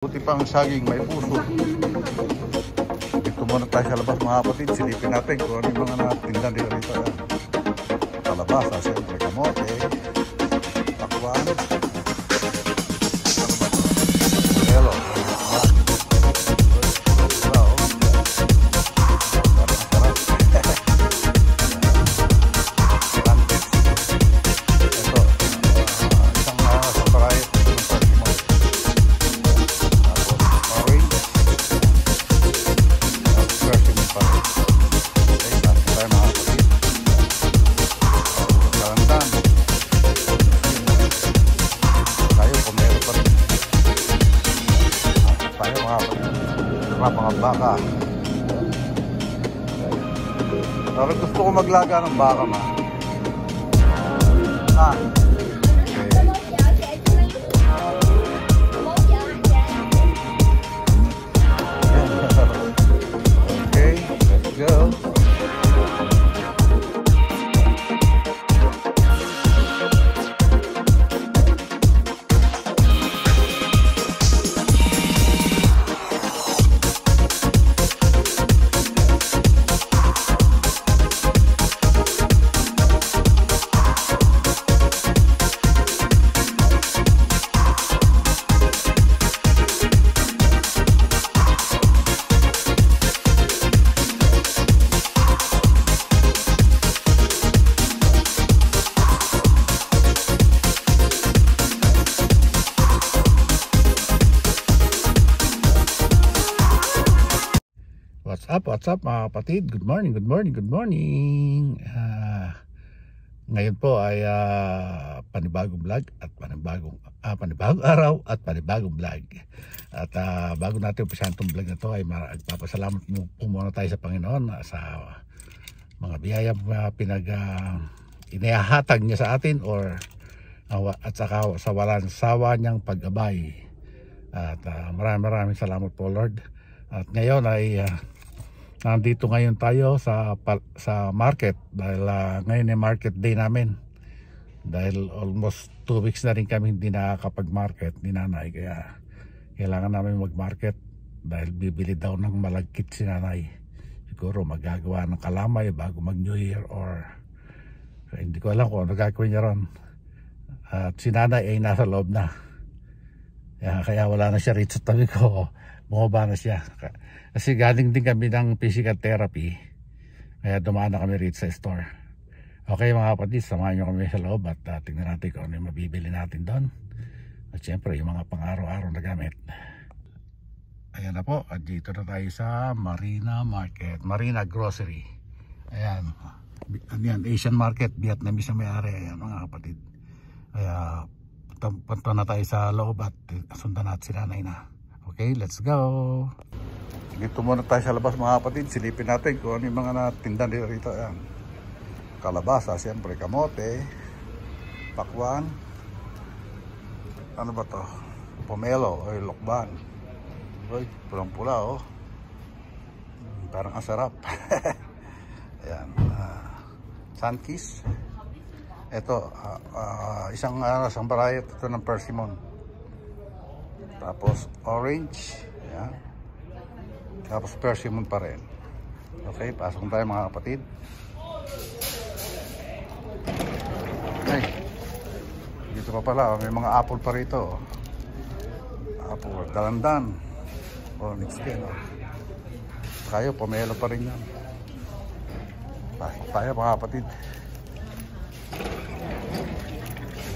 Buti pang saging may puso. Dito muna tayo sa labas mga kapatid. Silipin natin kung ano yung mga natindan dito. Kalabasa, siyempre kamote, pakwan, hello. Mga baka. Pero gusto ko maglaga ng baka ma. Okay, let's go. What's up mga kapatid? Good morning. Ngayon po ay panibagong vlog at panibagong araw at panibagong vlog. At bago natin umpisahan itong vlog na to ay magpapasalamat po muna tayo sa Panginoon sa mga biyaya inihahatag niya sa atin at saka sa walang sawa niyang pag-abay. At maraming salamat po Lord. At ngayon ay nandito ngayon tayo sa market dahil ngayon ay market day namin. Dahil almost 2 weeks na rin kami hindi nakakapag-market ni nanay, kaya kailangan namin mag-market dahil bibili daw ng malagkit si nanay. Siguro magagawa ng kalamay bago mag New Year or hindi ko alam kung ano gagawin niya ron. At si nanay ay nasa loob na. Kaya wala na siya rito sa tabi ko. Bumaba na siya. Kasi galing din kami ng physical therapy. Kaya dumaan na kami rito sa store. Okay mga kapatid, samahan nyo kami sa loob at tingnan natin kung ano yung mabibili natin doon. At syempre yung mga pang-araw-araw na gamit. Ayan na po. At dito na tayo sa Marina Market. Marina Grocery. Ayan. Ayan, Asian Market. Vietnamese na may-ari. Ayan mga kapatid. Kaya punta na tayo sa loob at sundan natin si nanay na. Okay, let's go. Dito muna tayo sa labas mga kapatid. Silipin natin kung ano yung mga natindan dito. Ayan. Kalabasa, siyempre kamote, pakwan, ano ba to? Pomelo o lokban. Uy, pulang-pula oh. Parang ang sarap. Ayan. Sunkiss. Ito, isang variety ito ng persimmon. Tapos orange. Ayan. Tapos persimmon pa rin. Okay, pasok tayo mga kapatid. Ay, dito pa pala, may mga apple pa rito. Apple, dalandan. Onyx din. Tayo, pomelo pa rin yan. Pasok tayo mga kapatid.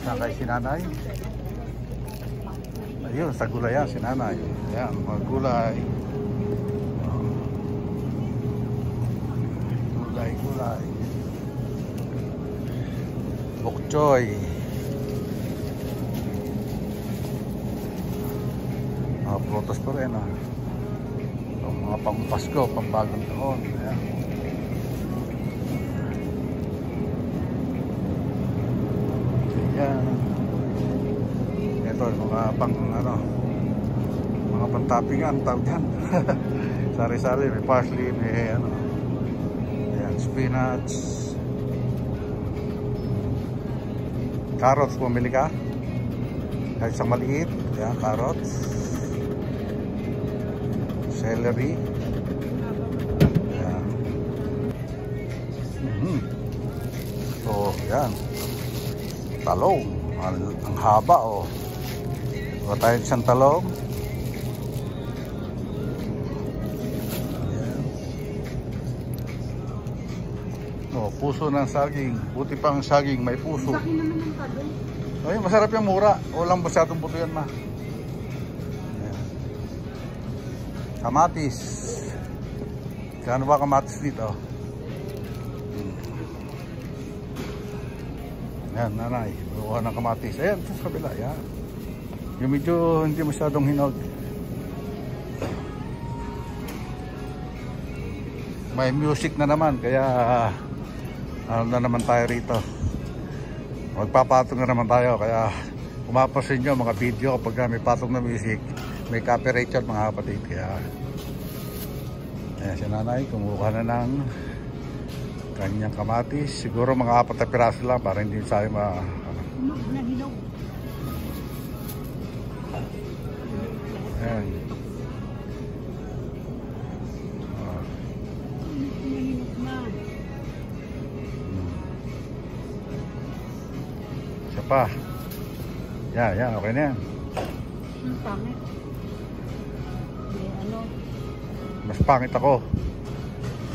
Saan kayo si nanay? Ayun, sa gulay yan si nanay. Ayan, mga gulay. Gulay. Bok choy. Mga prutas pa rin mga pang-Pasko, pang-bagong taon. Ayan. Ayan. Ito mga mga pang-toppingan tawag yan. Sari-sari, may parsley, may spinach, carrots. Pumili ka kahit sa maliit. Yan, carrots. celery. Yan. So, yan. Talong. Ang haba, oh. Huwag tayo isang talong. Yan. Oh, puso ng saging. Buti pa ang saging, may puso. Ay, masarap yung mura. Walang masyadong buto yan, ma. Yan. Kamatis. Kano ba kamatis dito? Yan, nanay. Bukuha ng kamatis. Ayan, sa kabila. Yan. Yung medyo hindi masyadong hinog. May music na naman. Kaya ano na naman tayo rito. Magpapatong na naman tayo. Kaya pumapasin nyo mga video kapag may patong na music. May copyright yan mga kapatid. Kaya ayan, si nanay kumuha na ng kanyang kamatis. Siguro mga 4 na piraso lang para hindi tayo ayan. Isa pa. Yan, okay na yan. Ang pangit. Ano? Mas pangit ako.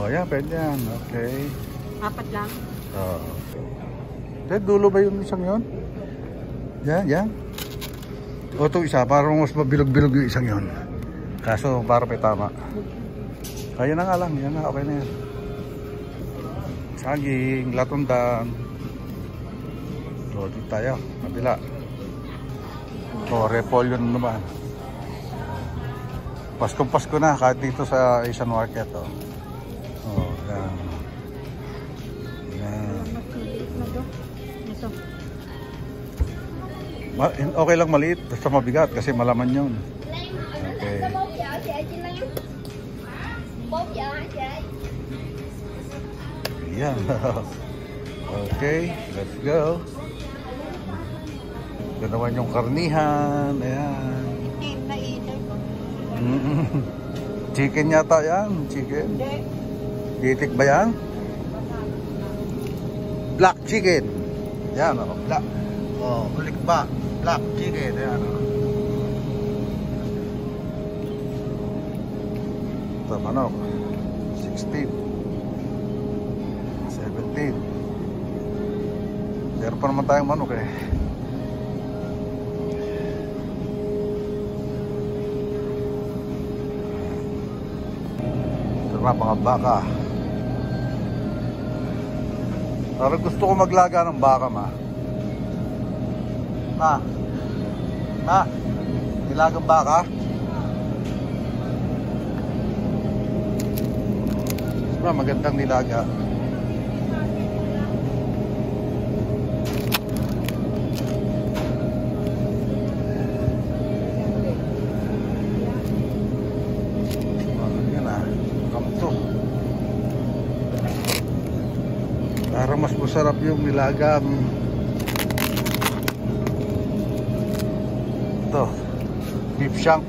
Oh, yan, pwede yan. Okay. 4 lang? Oo. Dulo ba yung isang yun? Yan. O ito isa, parang mas mabilog-bilog yung isang yun. Kaso para pa tama. Kaya na nga lang, yan na, okay na yan. Saging, latundan. So, dito tayo, kabila. O, repolyo naman. Paskong-pasko na kahit dito sa Asian market. Oh, yan. Yan. Okay lang maliit, basta mabigat kasi malaman yun. Okay. Yan. Okay, let's go. Ito naman yung karnihan. Ayan. Chicken yata yan. Chicken. Titik ba yan? Black chicken. Yan o. Black. Oh, ulik ba? Black chicken. Yan o. Ito manok. 16. 17. Meron pa naman tayong manok eh. Mga baka. Parang gusto ko maglaga ng baka, ma. Nilagang baka. Magandang nilaga. Para mas masarap yung nilaga. Ito, beef shank.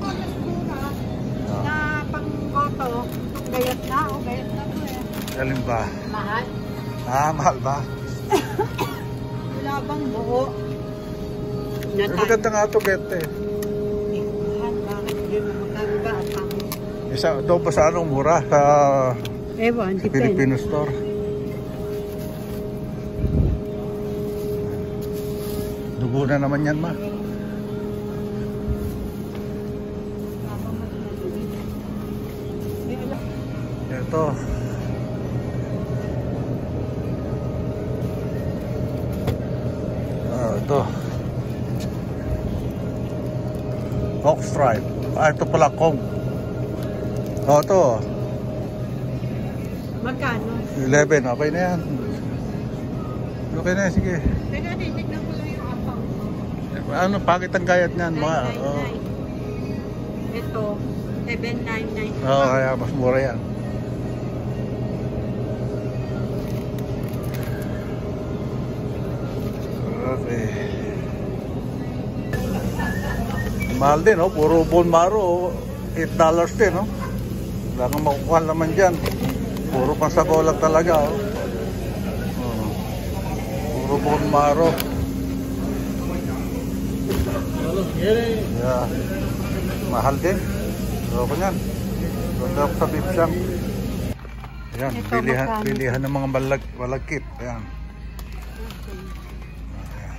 Na pang-goto, gayat na o gayat na to eh. Alin ba? Mahal? Mahal ba? Wala bang buo? Maganda nga ito, Bete. Mahal, bakit hindi mo magkanga at pang... Isa, ito pa sa anong mura? Sa Ewan, sa Filipino store. Dugo na naman yan, ma. Ito. Ito. Hawk stripe. Ito pala kong. Ito. Magkano? 11. Okay na yan. Okay na yan, sige. Teka, titignan ko lang yung apang. Ano, pangit ang gayat niyan, mga. Ito, 799. Kaya mas mura yan. Okay. Mahal din, oh. Puro bone marrow, $8 din, oh. Wala kang makukuha naman dyan. Puro pasabaw lang talaga. Oh. Puro bone marrow. Yeah. Mahal din. Pero ko yan. Doon ako sa beef shop. Ayan, bilihan ng mga malagkit. Ayan. Ayan.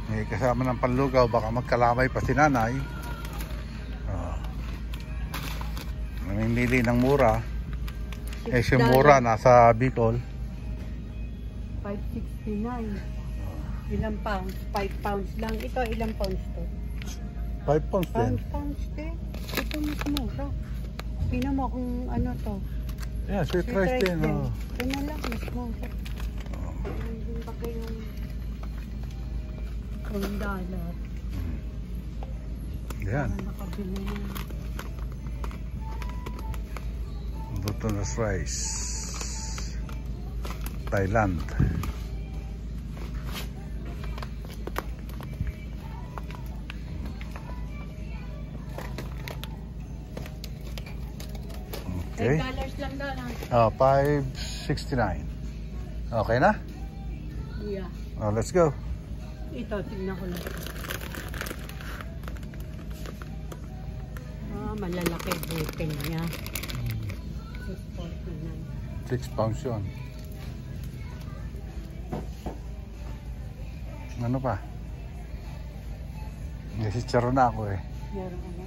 May kasama ng panlugaw. Baka magkalamay pa si nanay. Namimili ng mura. Eh si mura nasa Bicol. 569. Ilang pounds? 5 pounds lang. Ito ilang pounds to? 5 pounds din. 5 pounds din. Ito mas mura. Tingnan mo kung ano to. Yeah, sweet rice din. Oh. Ito na lang, mas mura. Hindi pa kayong $1. Yan. Nakabili na. Glutinous rice. Thailand. Okay. $10 lang daw lang. Oh, $5.69. Okay na? Yeah. Oh, let's go. Ito, tignan ko lang. Malalaki butin niya. 649. 6 pounds yun. Ano pa? May chicharon na ako eh. Meron ka na?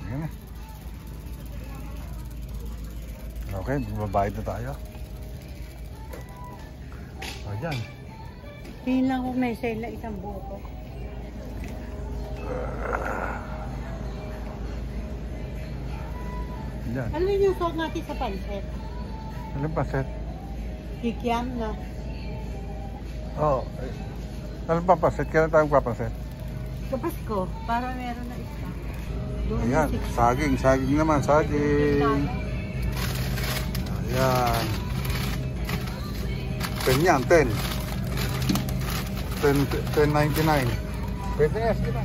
Sige na. Okay, magbabayad na tayo. O dyan. Tingin lang kung may sale na isang buko. Dyan. Ano yung suot natin sa pansit? Ano pa set? Kikiam na. Oo. Ano pa pa set? Kailan tayo papaset? Kapag ko, para meron na isa. Doon Ayan, na saging. Saging naman, saging. Ayan. 10 yan, 10. 10.99. Pwede nga, sige na.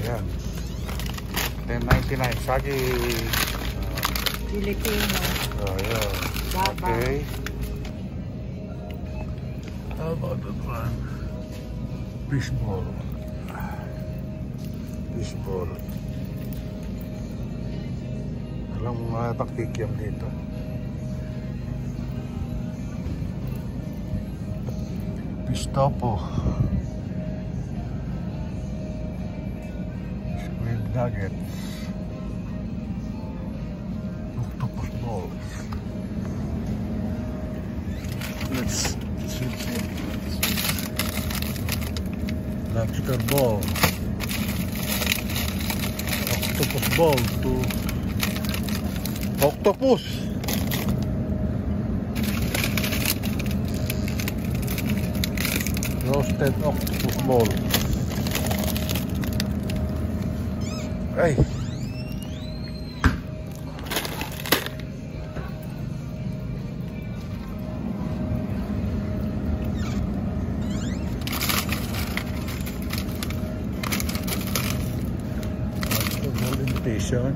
Ayan. 10.99, saging. Filipino. Ayan. Baba. Okay. How about that one? Fishball. Fishball. Alam mo mga taktikyam dito. Pistopo. Squid nuggets. Octopus balls. Let's see. Lobster ball. Octopus ball to octopus. Roasted octopus ball. Ay. Invitation.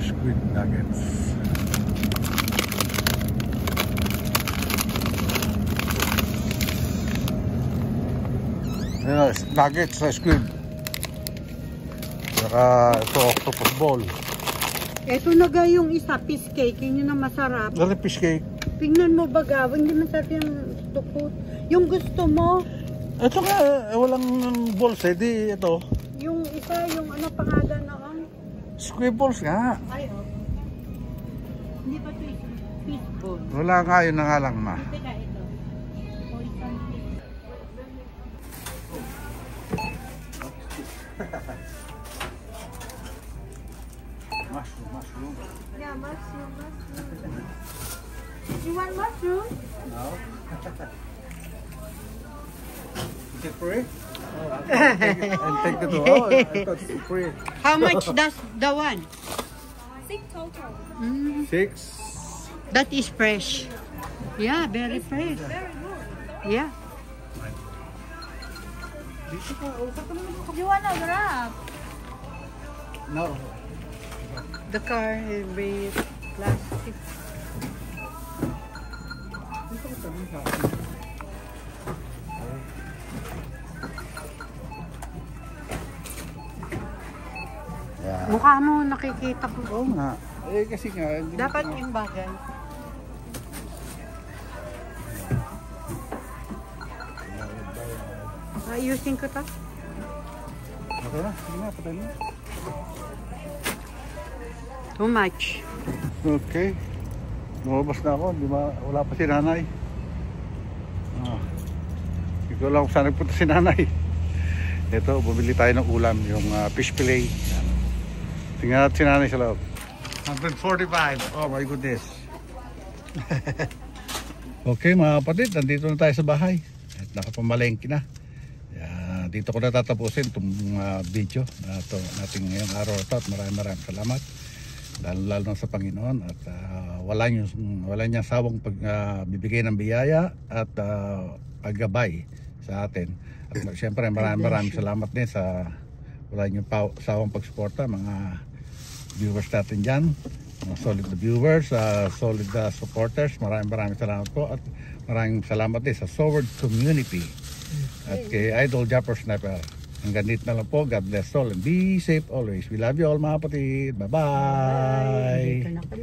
Squid nuggets. Nuggets na squid. Saka ito octopus ball. Ito na ga yung isa, fish cake. Yun yung masarap. Ano fish cake? Tingnan mo baga, hindi masarap yung tukot. Yung gusto mo, Ito nga, walang balls eh. Di ito. yung isa, yung ano pangalan noon? Squid balls nga. Ay, oh. Hindi ba ito fish ball? Wala nga yun na nga lang ma. Hindi ka ito. Poison fish. Mushroom. Yeah, mushroom. You want mushroom? No. Is it free? And take the two. Oh, I thought it's free. How much does the one? 6 total. 6. That is fresh. Yeah, very fresh. Yeah. You wanna grab? No. The car is very plastic. Yeah. Mukha mo nakikita ko. Oo nga. Eh kasi nga. Dapat yung bagay. Ayusin ko to. Okay na. Sige na. Patay na. Too much. Okay. Lumabas na ako. Wala pa si nanay. Hindi ko lang kung saan nagpunta si nanay. Ito, bumili tayo ng ulam. Yung fish fillet. Tingnan natin si nanay sa loob. 145. Oh my goodness. Okay mga kapatid, nandito na tayo sa bahay. At nakapamalengke na. Dito ko na tatapusin itong video na ito natin ngayong araw ito. At maraming salamat. Lalo na sa Panginoon. At wala niyang sawang pagbibigay ng biyaya at paggabay sa atin. At siyempre maraming salamat din sa wala niyong sawang pagsuporta mga viewers natin dyan. Mga solid na viewers, solid na supporters. Maraming salamat po. At maraming salamat din sa Sword Community. At kay Idol Japper Sniper. Hanggang dito na lang po. God bless all and be safe always. We love you all mga kapatid. Bye-bye. Dito na pala.